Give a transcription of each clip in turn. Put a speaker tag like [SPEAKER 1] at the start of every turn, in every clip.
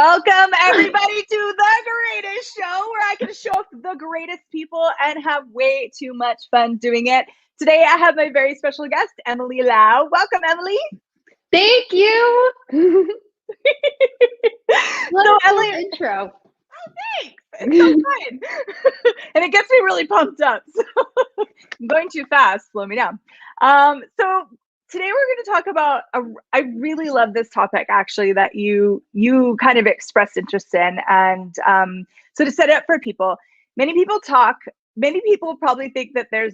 [SPEAKER 1] Welcome everybody to the greatest show where I can show off the greatest people and have way too much fun doing it. Today I have my very special guest, Emily Lau. Welcome, Emily.
[SPEAKER 2] Thank you. What
[SPEAKER 1] So
[SPEAKER 2] a cool
[SPEAKER 1] Emily,
[SPEAKER 2] intro.
[SPEAKER 1] Oh, thanks. It's so fun. And it gets me really pumped up. So I'm going too fast. Slow me down. So today we're going to talk about I really love this topic actually that you kind of expressed interest in, and so to set it up for people, many people probably think that there's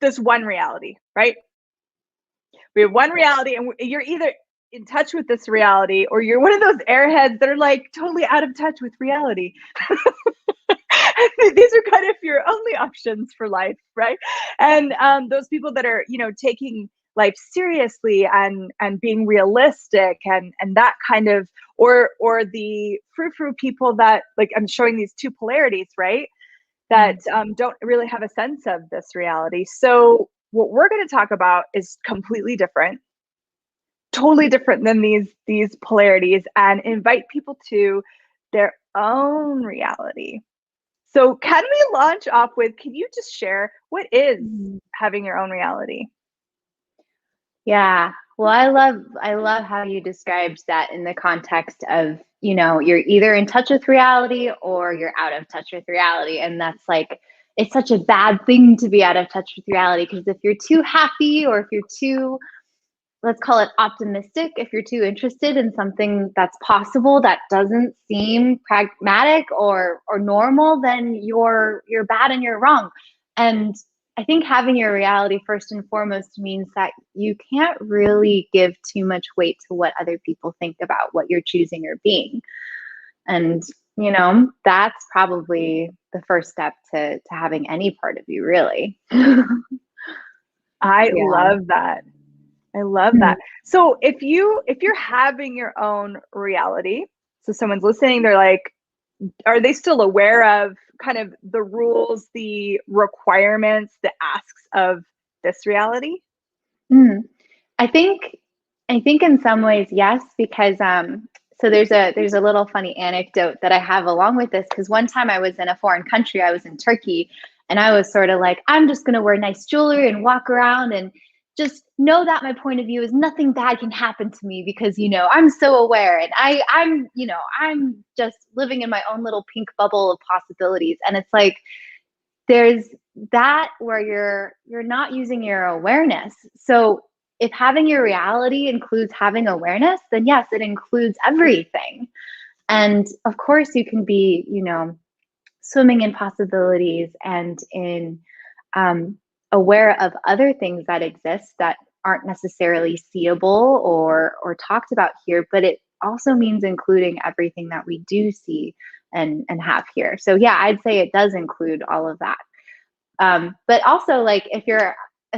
[SPEAKER 1] this one reality, right? We have one reality, and you're either in touch with this reality or you're one of those airheads that are like totally out of touch with reality. These are kind of your only options for life, right? And those people that are, taking life seriously and being realistic and that kind of, or the frou-frou people that, like, I'm showing these two polarities, right? That don't really have a sense of this reality. So what we're going to talk about is completely different, totally different than these polarities, and invite people to their own reality. So can we launch off with, can you just share what is having your own reality?
[SPEAKER 2] Yeah. Well, I love how you described that in the context of, you're either in touch with reality or you're out of touch with reality. And that's like, it's such a bad thing to be out of touch with reality, because if you're too happy or if you're too, let's call it optimistic, if you're too interested in something that's possible that doesn't seem pragmatic or normal, then you're bad and you're wrong. And I think having your reality first and foremost means that you can't really give too much weight to what other people think about what you're choosing or being. And that's probably the first step to having any part of you, really.
[SPEAKER 1] I love that. I love that. So if you're having your own reality, so someone's listening, they're like, are they still aware of kind of the rules, the requirements, the asks of this reality?
[SPEAKER 2] I think in some ways, yes, because so there's a little funny anecdote that I have along with this, because one time I was in a foreign country, I was in Turkey, and I was sort of like, I'm just gonna wear nice jewelry and walk around and just know that my point of view is nothing bad can happen to me, because I'm so aware, and I'm just living in my own little pink bubble of possibilities. And it's like there's that where you're not using your awareness. So if having your reality includes having awareness, then yes, it includes everything. And of course you can be swimming in possibilities and in aware of other things that exist that aren't necessarily seeable or talked about here, but it also means including everything that we do see and have here. So yeah, I'd say it does include all of that. But also, like, if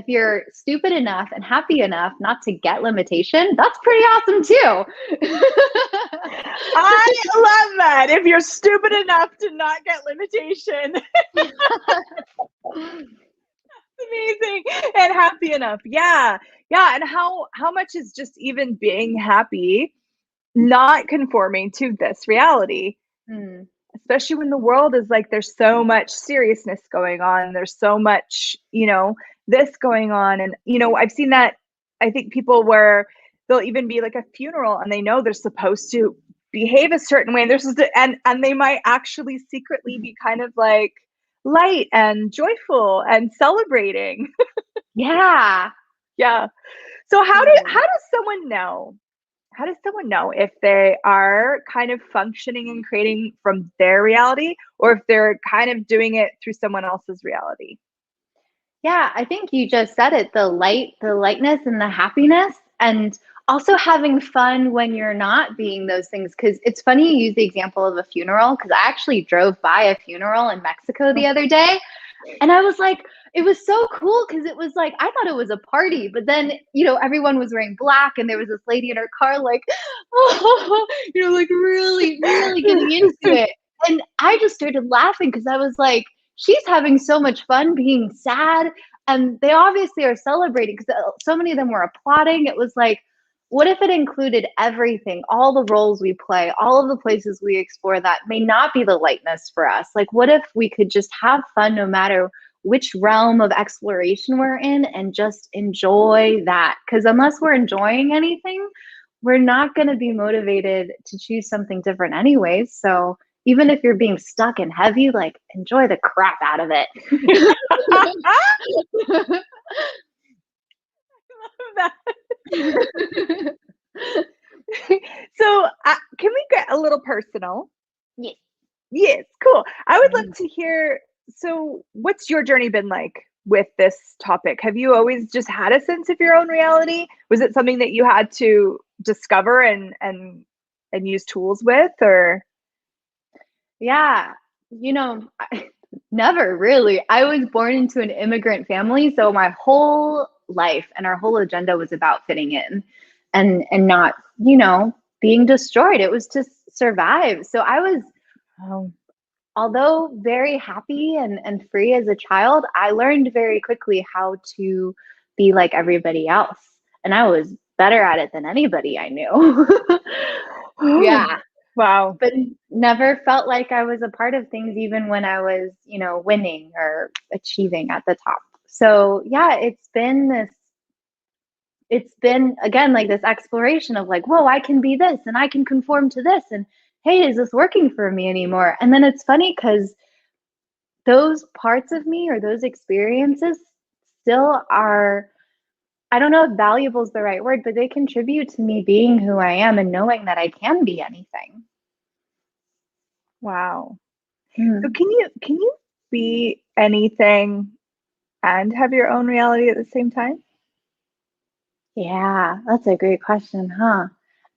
[SPEAKER 2] you're stupid enough and happy enough not to get limitation, that's pretty awesome too.
[SPEAKER 1] I love that. If you're stupid enough to not get limitation. Amazing. And happy enough. Yeah. And how much is just even being happy, not conforming to this reality? Especially when the world is like, there's so much seriousness going on. There's so much, this going on. And, I've seen that, I think people where they'll even be like a funeral and they know they're supposed to behave a certain way. And and they might actually secretly be kind of like light and joyful and celebrating.
[SPEAKER 2] Yeah.
[SPEAKER 1] So how does someone know? How does someone know if they are kind of functioning and creating from their reality, or if they're kind of doing it through someone else's reality?
[SPEAKER 2] Yeah, I think you just said it, the lightness and the happiness, and also having fun when you're not being those things. Because it's funny you use the example of a funeral, because I actually drove by a funeral in Mexico the other day, and I was like, it was so cool, because it was like, I thought it was a party, but then, everyone was wearing black, and there was this lady in her car, like, like really, really getting into it. And I just started laughing, because I was like, she's having so much fun being sad. And they obviously are celebrating, because so many of them were applauding. It was like, what if it included everything, all the roles we play, all of the places we explore that may not be the lightness for us? Like, what if we could just have fun no matter which realm of exploration we're in and just enjoy that? Because unless we're enjoying anything, we're not going to be motivated to choose something different anyways. So even if you're being stuck and heavy, like, enjoy the crap out of it.
[SPEAKER 1] So, can we get a little personal?
[SPEAKER 2] Yes.
[SPEAKER 1] Yes, cool. I would love to hear. So, what's your journey been like with this topic? Have you always just had a sense of your own reality? Was it something that you had to discover and use tools with, or?
[SPEAKER 2] Yeah, never really. I was born into an immigrant family, so my whole life and our whole agenda was about fitting in and not, being destroyed. It was to survive. So I was, although very happy and free as a child, I learned very quickly how to be like everybody else. And I was better at it than anybody I knew. Yeah.
[SPEAKER 1] Wow.
[SPEAKER 2] But never felt like I was a part of things, even when I was, winning or achieving at the top. So yeah, it's been again like this exploration of like, whoa, I can be this and I can conform to this. And hey, is this working for me anymore? And then it's funny because those parts of me or those experiences still are, I don't know if valuable is the right word, but they contribute to me being who I am and knowing that I can be anything.
[SPEAKER 1] Wow. So can you be anything and have your own reality at the same time?
[SPEAKER 2] Yeah, that's a great question, huh?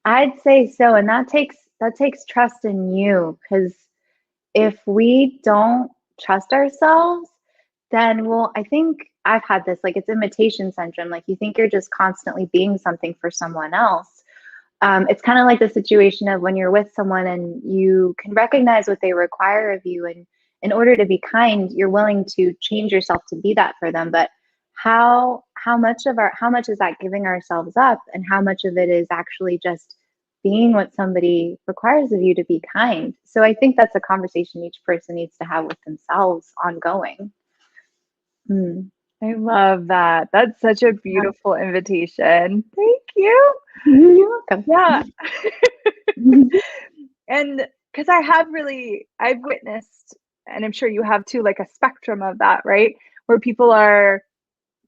[SPEAKER 2] I'd say so, and that takes trust in you, because if we don't trust ourselves, then I think I've had this, like, it's imitation syndrome. Like, you think you're just constantly being something for someone else. It's kind of like the situation of when you're with someone and you can recognize what they require of you, and in order to be kind, you're willing to change yourself to be that for them. But how much is that giving ourselves up, and how much of it is actually just being what somebody requires of you to be kind? So I think that's a conversation each person needs to have with themselves ongoing.
[SPEAKER 1] I love that. That's such a beautiful invitation. Thank you.
[SPEAKER 2] You're welcome.
[SPEAKER 1] Yeah. And because I've witnessed, and I'm sure you have too, like a spectrum of that, right? Where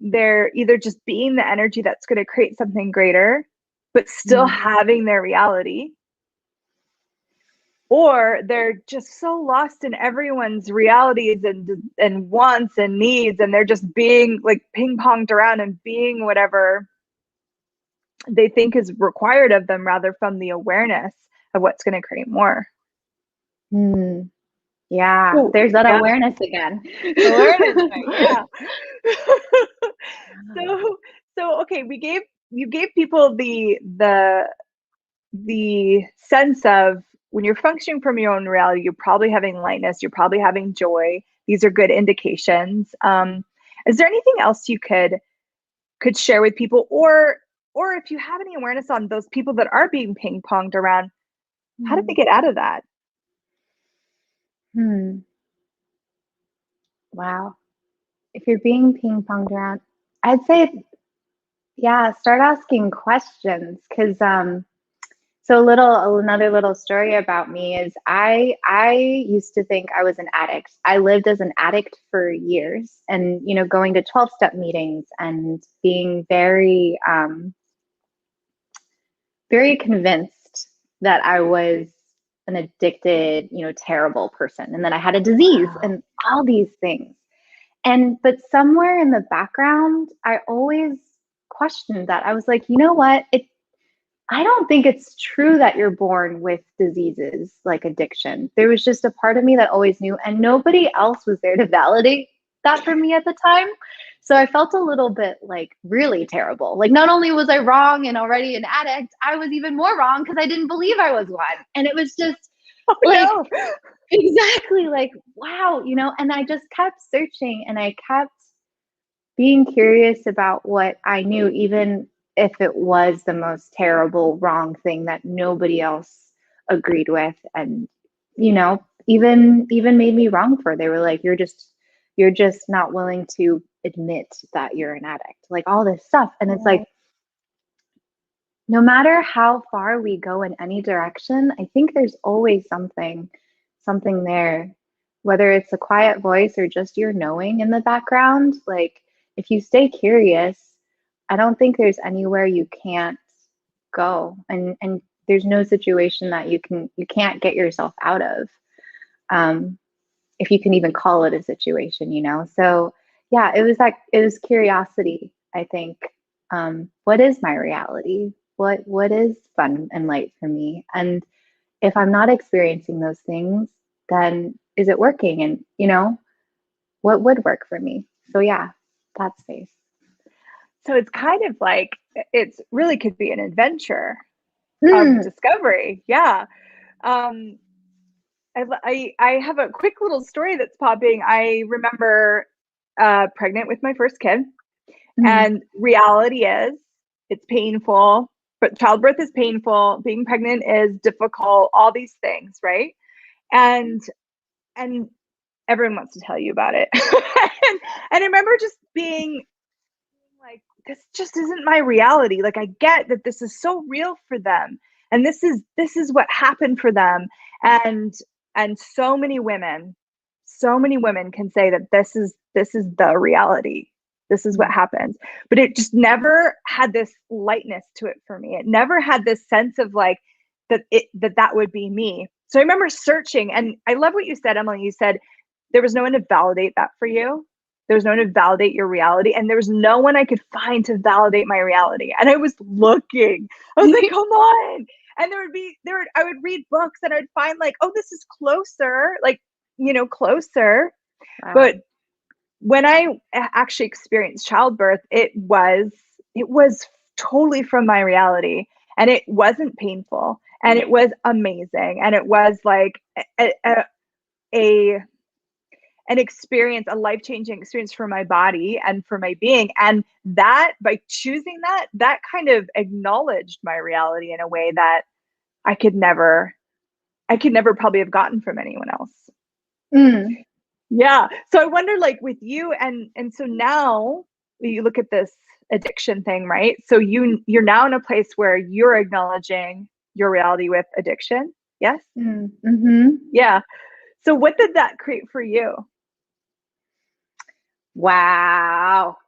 [SPEAKER 1] they're either just being the energy that's going to create something greater, but still having their reality, or they're just so lost in everyone's realities and wants and needs, and they're just being like ping-ponged around and being whatever they think is required of them, rather from the awareness of what's going to create more.
[SPEAKER 2] Yeah,
[SPEAKER 1] Ooh,
[SPEAKER 2] there's that
[SPEAKER 1] yeah.
[SPEAKER 2] awareness again.
[SPEAKER 1] Awareness, yeah. So okay, you gave people the sense of when you're functioning from your own reality, you're probably having lightness, you're probably having joy. These are good indications. Is there anything else you could share with people, or if you have any awareness on those people that are being ping-ponged around, how did they get out of that?
[SPEAKER 2] Wow. If you're being ping-ponged around, I'd say, yeah, start asking questions. Because so another little story about me is I used to think I was an addict. I lived as an addict for years, and going to 12-step meetings and being very very convinced that I was an addicted, terrible person, and that I had a disease and all these things. But somewhere in the background, I always questioned that. I was like, you know what? I don't think it's true that you're born with diseases like addiction. There was just a part of me that always knew, and nobody else was there to validate that for me at the time. So I felt a little bit like really terrible. Like, not only was I wrong and already an addict, I was even more wrong because I didn't believe I was one. And it was just
[SPEAKER 1] No.
[SPEAKER 2] exactly like, wow, and I just kept searching, and I kept being curious about what I knew, even if it was the most terrible, wrong thing that nobody else agreed with, and, you know, even made me wrong for. They were like, you're just not willing to admit that you're an addict, like all this stuff. And it's like, no matter how far we go in any direction, I think there's always something there, whether it's a quiet voice or just your knowing in the background. Like, if you stay curious, I don't think there's anywhere you can't go, and there's no situation that you can't get yourself out of, if you can even call it a situation, you know. So yeah, it was curiosity, I think. What is my reality? What is fun and light for me? And if I'm not experiencing those things, then is it working? And, you know, what would work for me? So yeah, that space.
[SPEAKER 1] So it's kind of like, it's really could be an adventure of discovery. Yeah. I have a quick little story that's popping. I remember pregnant with my first kid, and reality is it's painful, but childbirth is painful. Being pregnant is difficult, all these things, right? And everyone wants to tell you about it. and I remember just being like, this just isn't my reality. Like, I get that this is so real for them, and this is what happened for them. And so many women can say that this is the reality. This is what happens. But it just never had this lightness to it for me. It never had this sense of like that would be me. So I remember searching, and I love what you said, Emily. You said there was no one to validate that for you. There was no one to validate your reality, and there was no one I could find to validate my reality. And I was looking. I was like, come on. And I would read books, and I'd find like, oh, this is closer, like, you know, closer. Wow. But when I actually experienced childbirth, it was totally from my reality, and it wasn't painful, and it was amazing, and it was like an experience, a life-changing experience for my body and for my being. And that, by choosing that kind of acknowledged my reality in a way that I could never probably have gotten from anyone else. Yeah. So I wonder, like, with you, and so now you look at this addiction thing, right? So you're now in a place where you're acknowledging your reality with addiction. Yes. Yeah. So what did that create for you?
[SPEAKER 2] Wow.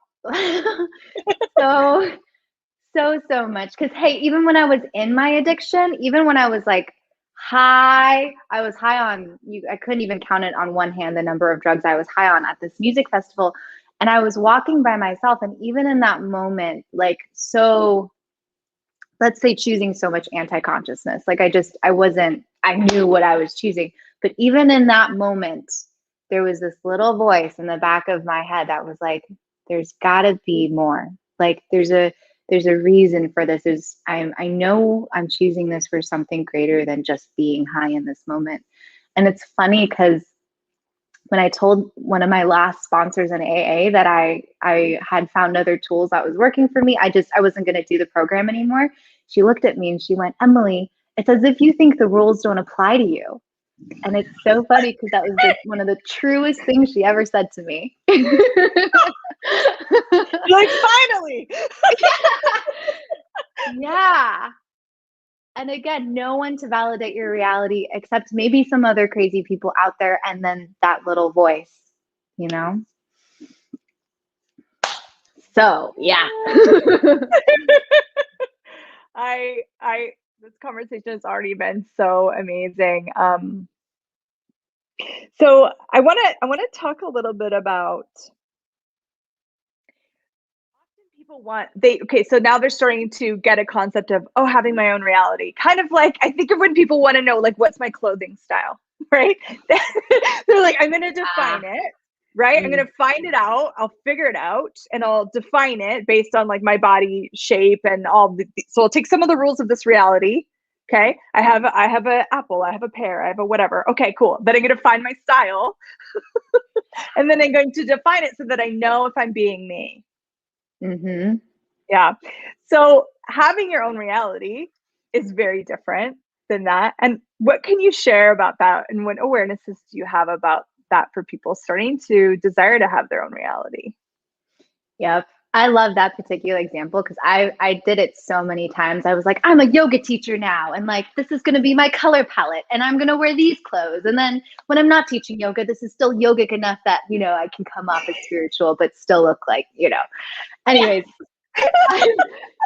[SPEAKER 2] so much. Because hey, even when I was in my addiction, even when I was like high, I was high on I couldn't even count it on one hand the number of drugs I was high on at this music festival. And I was walking by myself, and even in that moment, like, so let's say choosing so much anti-consciousness, like I knew what I was choosing. But even in that moment, there was this little voice in the back of my head that was like, there's gotta be more. Like, there's a reason for this. I know I'm choosing this for something greater than just being high in this moment. And it's funny because when I told one of my last sponsors in AA that I had found other tools that was working for me, I wasn't going to do the program anymore. She looked at me and she went, Emily, it's as if you think the rules don't apply to you. And it's so funny because that was one of the truest things she ever said to me.
[SPEAKER 1] Like, finally.
[SPEAKER 2] Yeah. And again, no one to validate your reality except maybe some other crazy people out there, and then that little voice, you know? So, yeah.
[SPEAKER 1] This conversation has already been so amazing. So I want to talk a little bit about, so now they're starting to get a concept of, oh, having my own reality. Kind of like, I think of when people want to know, like, what's my clothing style, right? They're like, I'm going to define it, right? I'm going to find it out. I'll figure it out, and I'll define it based on like my body shape and so I'll take some of the rules of this reality. Okay. I have an apple, I have a pear, I have a whatever. Okay, cool. Then I'm going to find my style and then I'm going to define it so that I know if I'm being me. Yeah. So having your own reality is very different than that. And what can you share about that? And what awarenesses do you have about that for people starting to desire to have their own reality?
[SPEAKER 2] Yep. I love that particular example because I did it so many times. I was like, I'm a yoga teacher now, and like this is going to be my color palette, and I'm going to wear these clothes. And then when I'm not teaching yoga, this is still yogic enough that I can come off as spiritual, but still look like. Anyways, I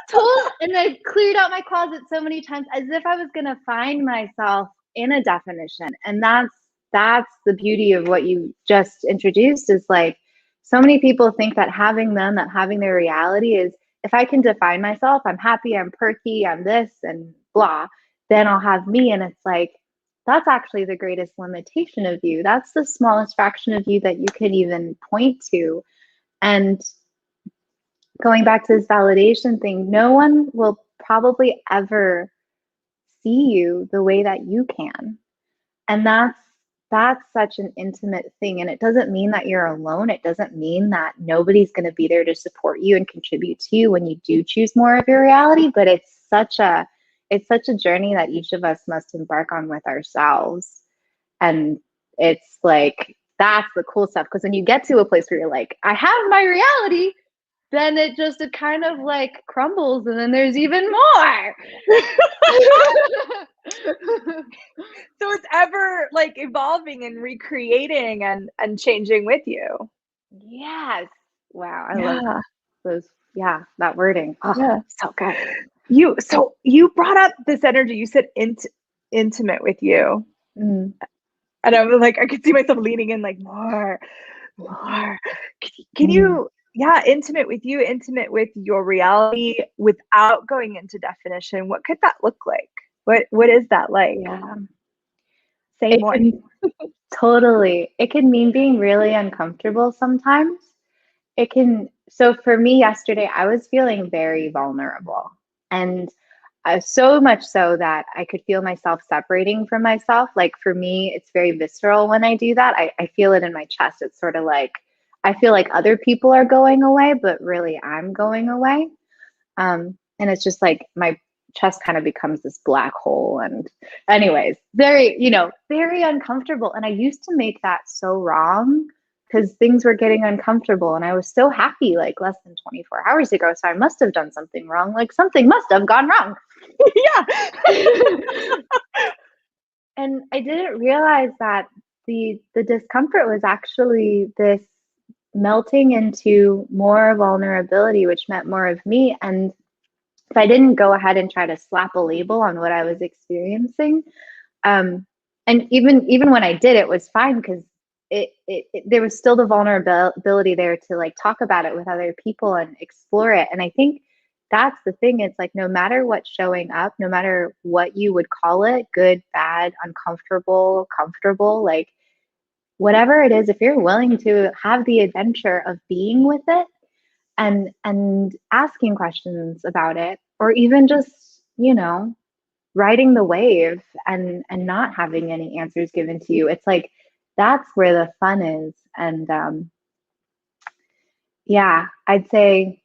[SPEAKER 2] told and I cleared out my closet so many times as if I was going to find myself in a definition, and that's the beauty of what you just introduced is like so many people think that having their reality is if I can define myself, I'm happy, I'm perky, I'm this and blah, then I'll have me. And it's like, that's actually the greatest limitation of you. That's the smallest fraction of you that you can even point to. And going back to this validation thing, no one will probably ever see you the way that you can. And that's such an intimate thing. And it doesn't mean that you're alone. It doesn't mean that nobody's going to be there to support you and contribute to you when you do choose more of your reality. But it's such a journey that each of us must embark on with ourselves. And it's like that's the cool stuff. Because when you get to a place where you're like, I have my reality, then it kind of like crumbles and then there's even more.
[SPEAKER 1] So it's ever like evolving and recreating and changing with you.
[SPEAKER 2] Yes. Wow. I love
[SPEAKER 1] Yeah.
[SPEAKER 2] those. Yeah. That wording. Oh,
[SPEAKER 1] Yeah.
[SPEAKER 2] so good.
[SPEAKER 1] So you brought up this energy. You said intimate with you.
[SPEAKER 2] Mm.
[SPEAKER 1] And I was like, I could see myself leaning in like more. Can you, yeah, intimate with you, intimate with your reality without going into definition. What could that look like? What is that like?
[SPEAKER 2] Yeah.
[SPEAKER 1] Say
[SPEAKER 2] It
[SPEAKER 1] more.
[SPEAKER 2] can totally. It can mean being really uncomfortable sometimes. So for me yesterday, I was feeling very vulnerable. And so much so that I could feel myself separating from myself. Like for me, it's very visceral when I do that. I feel it in my chest. It's sort of like I feel like other people are going away, but really I'm going away. And it's just like my chest kind of becomes this black hole. And anyways, very uncomfortable. And I used to make that so wrong because things were getting uncomfortable and I was so happy like less than 24 hours ago. So I must have done something wrong. Like something must have gone wrong.
[SPEAKER 1] Yeah.
[SPEAKER 2] And I didn't realize that the discomfort was actually this melting into more vulnerability, which meant more of me. And if I didn't go ahead and try to slap a label on what I was experiencing, and even when I did, it was fine because there was still the vulnerability there to like talk about it with other people and explore it. And I think that's the thing. It's like no matter what's showing up, no matter what you would call it, good, bad, uncomfortable, comfortable, like whatever it is, if you're willing to have the adventure of being with it and asking questions about it, or even just riding the wave and not having any answers given to you, it's like that's where the fun is. And yeah, I'd say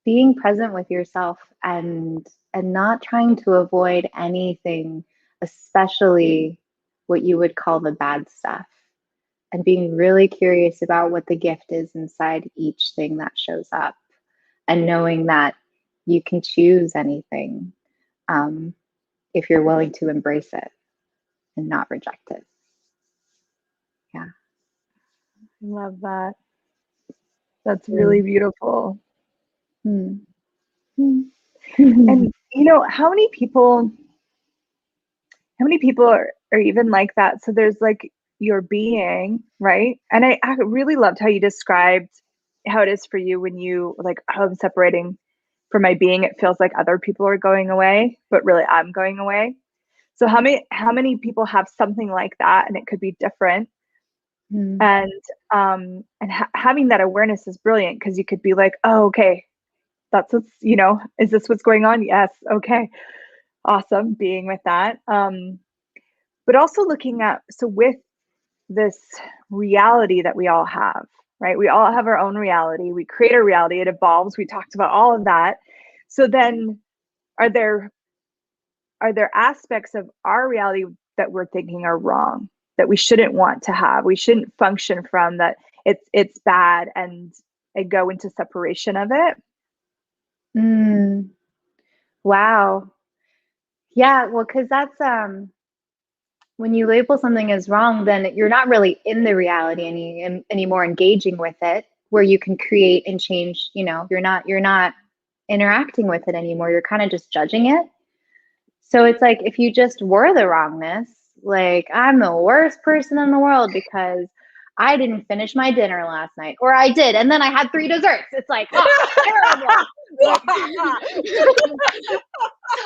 [SPEAKER 2] being present with yourself and not trying to avoid anything, especially what you would call the bad stuff, and being really curious about what the gift is inside each thing that shows up, and knowing that you can choose anything, if you're willing to embrace it and not reject it. Yeah.
[SPEAKER 1] Love that. That's really beautiful.
[SPEAKER 2] Mm.
[SPEAKER 1] And how many people are even like that? So there's like your being, right? And I really loved how you described how it is for you when you like, oh, I'm separating from my being. It feels like other people are going away, but really I'm going away. So how many people have something like that, and it could be different.
[SPEAKER 2] Mm.
[SPEAKER 1] And having that awareness is brilliant because you could be like, oh, okay, that's is this what's going on? Yes. Okay. Awesome. Being with that. But also looking at, so with this reality that we all have, right? We all have our own reality. We create our reality. It evolves. We talked about all of that. So then are there aspects of our reality that we're thinking are wrong, that we shouldn't want to have, we shouldn't function from, that it's bad, and go into separation of it?
[SPEAKER 2] Wow. Yeah, well, because that's when you label something as wrong, then you're not really in the reality anymore, engaging with it, where you can create and change. You're not interacting with it anymore. You're kind of just judging it. So it's like, if you just were the wrongness, like, I'm the worst person in the world because I didn't finish my dinner last night, or I did, and then I had 3 desserts. It's like, oh, terrible.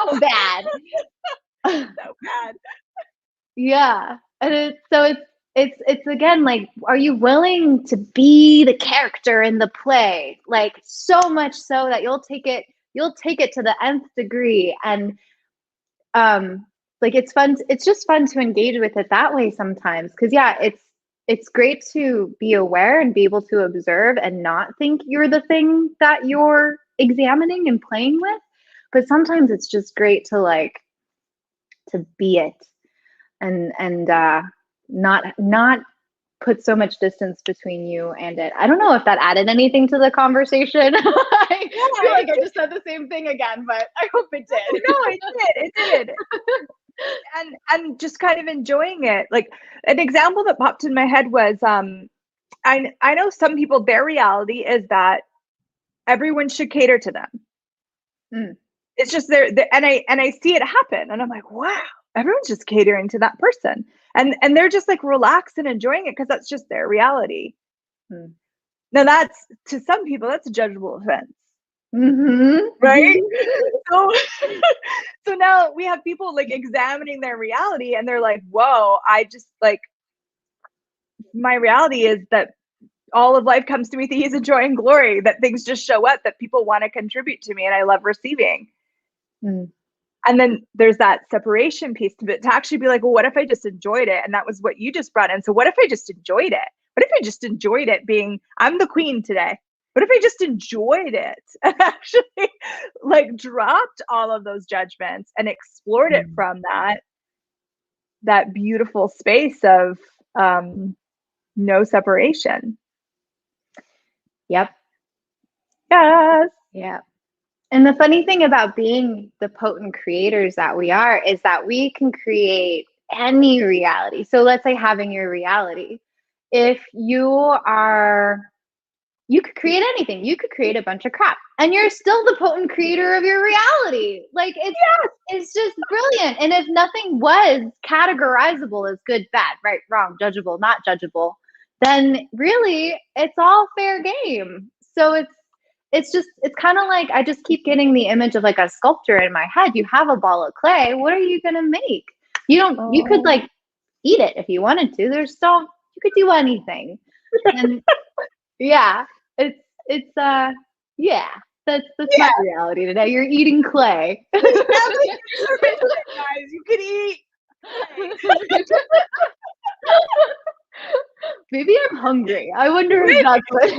[SPEAKER 2] So bad.
[SPEAKER 1] So bad.
[SPEAKER 2] Yeah. And it's again, like, are you willing to be the character in the play? Like, so much so that you'll take it to the nth degree. And like, it's just fun to engage with it that way sometimes. Because yeah, it's great to be aware and be able to observe and not think you're the thing that you're examining and playing with. But sometimes it's just great to be it, and not put so much distance between you and it. I don't know if that added anything to the conversation. I feel like I just said the same thing again, but I hope it did.
[SPEAKER 1] No, it did. And just kind of enjoying it. Like, an example that popped in my head was, I know some people, their reality is that everyone should cater to them. It's just and I see it happen, and I'm like, wow, everyone's just catering to that person, and they're just like relaxed and enjoying it because that's just their reality. Now, that's, to some people, that's a judgeable offense. Right? So now we have people like examining their reality, and they're like, whoa, I just, like, my reality is that all of life comes to me with ease and joy and glory, that things just show up, that people want to contribute to me, and I love receiving. And then there's that separation piece to it, to actually be like, well, what if I just enjoyed it? And that was what you just brought in. So what if I just enjoyed it? What if I just enjoyed it being, I'm the queen today? What if I just enjoyed it and actually, like, dropped all of those judgments and explored it from that beautiful space of no separation?
[SPEAKER 2] Yep.
[SPEAKER 1] Yes.
[SPEAKER 2] Yeah. And the funny thing about being the potent creators that we are is that we can create any reality. So let's say having your reality. If you could create anything. You could create a bunch of crap, and you're still the potent creator of your reality. Like, it's just brilliant. And if nothing was categorizable as good, bad, right, wrong, judgeable, not judgeable, then really it's all fair game. So it's kind of like, I just keep getting the image of like a sculptor in my head. You have a ball of clay. What are you gonna make? You could like eat it if you wanted to. You could do anything. And yeah, it's yeah, that's my reality today. You're eating clay.
[SPEAKER 1] Guys, you could eat.
[SPEAKER 2] Maybe I'm hungry. I wonder if that's what.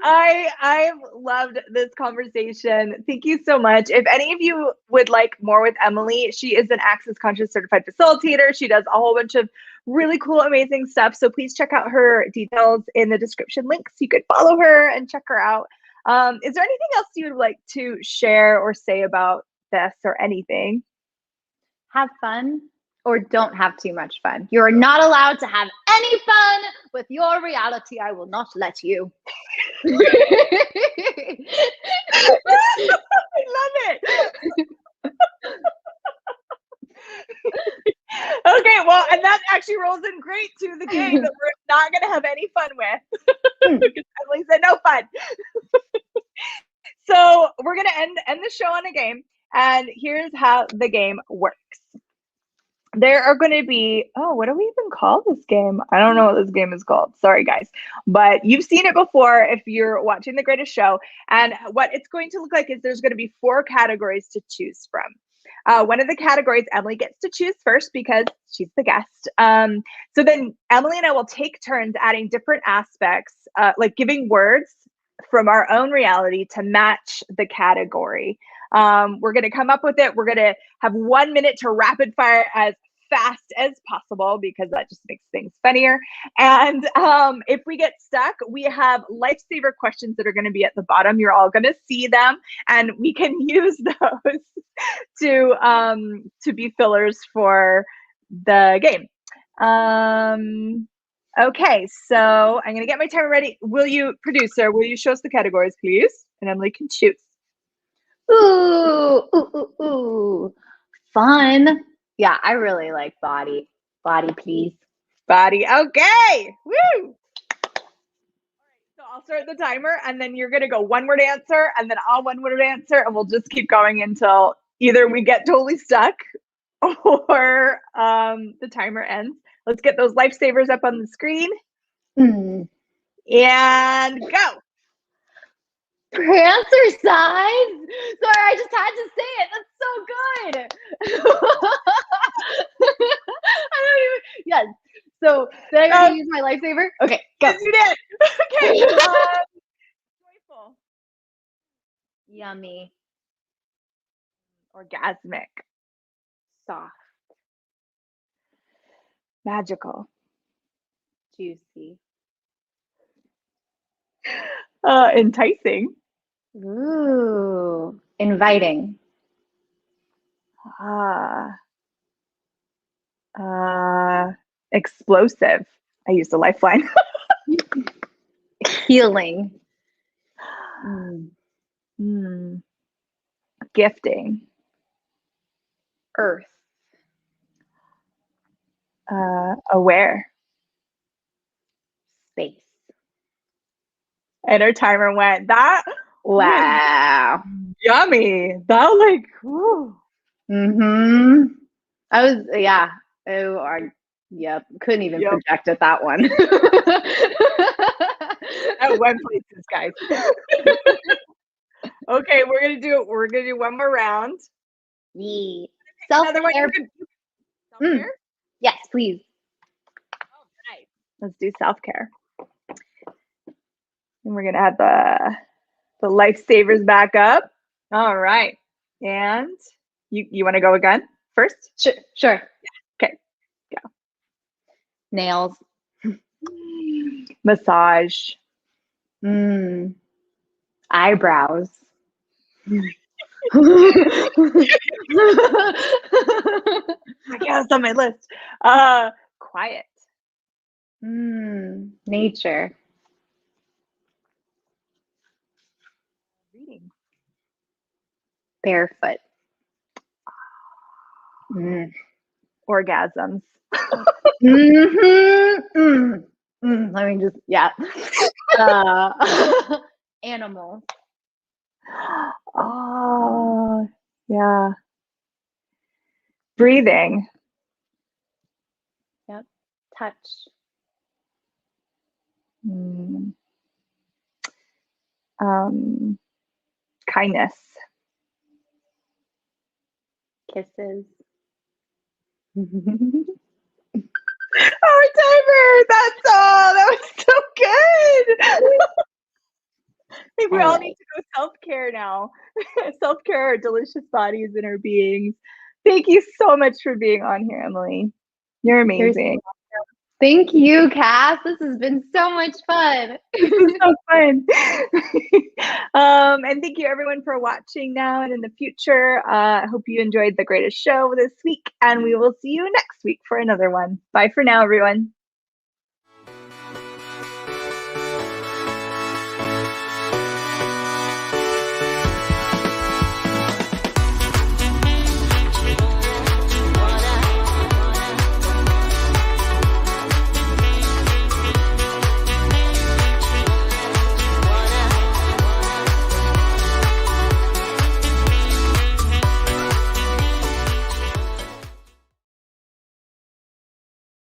[SPEAKER 1] I've loved this conversation. Thank you so much. If any of you would like more with Emily, she is an Access Conscious certified facilitator. She does a whole bunch of really cool, amazing stuff. So please check out her details in the description links. You could follow her and check her out. Is there anything else you would like to share or say about this, or anything?
[SPEAKER 2] Have fun, or don't have too much fun. You're not allowed to have any fun with your reality. I will not let you.
[SPEAKER 1] I love it. Okay, well, and that actually rolls in great to the game that we're not going to have any fun with. Emily said no fun. So we're going to end the show on a game, and here's how the game works. There are going to be, what do we even call this game? I don't know what this game is called. Sorry, guys. But you've seen it before if you're watching The Greatest Show. And what it's going to look like is there's going to be 4 categories to choose from. One of the categories Emily gets to choose first because she's the guest. So then Emily and I will take turns adding different aspects, like giving words from our own reality to match the category. We're going to come up with it. We're going to have 1 minute to rapid fire as fast as possible because that just makes things funnier. And if we get stuck, we have lifesaver questions that are going to be at the bottom. You're all going to see them, and we can use those to be fillers for the game. Okay, so I'm going to get my timer ready. Producer, will you show us the categories, please? And Emily can choose.
[SPEAKER 2] Ooh. Fun. Yeah, I really like body. Body, please.
[SPEAKER 1] Body. Okay. Woo. All right, so I'll start the timer, and then you're going to go one-word answer, and then I'll one-word answer, and we'll just keep going until either we get totally stuck or the timer ends. Let's get those lifesavers up on the screen. And go.
[SPEAKER 2] Prancer size. Sorry, I just had to say it. That's so good. I don't even. Yes. So did I already use my lifesaver? Okay, go.
[SPEAKER 1] Yes, you did. Okay. Joyful.
[SPEAKER 2] Yummy.
[SPEAKER 1] Orgasmic.
[SPEAKER 2] Soft.
[SPEAKER 1] Magical.
[SPEAKER 2] Juicy.
[SPEAKER 1] Enticing.
[SPEAKER 2] Ooh. Inviting.
[SPEAKER 1] Explosive. I used a lifeline.
[SPEAKER 2] Healing.
[SPEAKER 1] Gifting.
[SPEAKER 2] Earth.
[SPEAKER 1] Aware.
[SPEAKER 2] Space.
[SPEAKER 1] And our timer went. That
[SPEAKER 2] Wow.
[SPEAKER 1] yummy. That like, whew.
[SPEAKER 2] I was, yeah. Yep. Couldn't even project at that one.
[SPEAKER 1] At one places, guys. Okay, we're gonna do one more round.
[SPEAKER 2] Self-care.
[SPEAKER 1] Self-care?
[SPEAKER 2] Yes, please.
[SPEAKER 1] Oh, nice. Let's do self-care. And we're gonna have the lifesavers back up. All right. And you want to go again first?
[SPEAKER 2] Sure.
[SPEAKER 1] Okay. Go.
[SPEAKER 2] Nails.
[SPEAKER 1] Massage.
[SPEAKER 2] Eyebrows.
[SPEAKER 1] I guess on my list. Quiet.
[SPEAKER 2] Nature.
[SPEAKER 1] Reading.
[SPEAKER 2] Barefoot.
[SPEAKER 1] Orgasms.
[SPEAKER 2] Let me just, animals.
[SPEAKER 1] Oh, yeah. Breathing.
[SPEAKER 2] Yep. Touch.
[SPEAKER 1] Kindness.
[SPEAKER 2] Kisses.
[SPEAKER 1] Our timer. That's all. That was so good. I think we all need to go self-care now. Self-care our delicious bodies and our beings. Thank you so much for being on here, Emily. You're amazing.
[SPEAKER 2] Thank you, Cass. This has been so much fun.
[SPEAKER 1] This is so fun. And thank you everyone for watching now and in the future. I hope you enjoyed the greatest show this week, and we will see you next week for another one. Bye for now, everyone.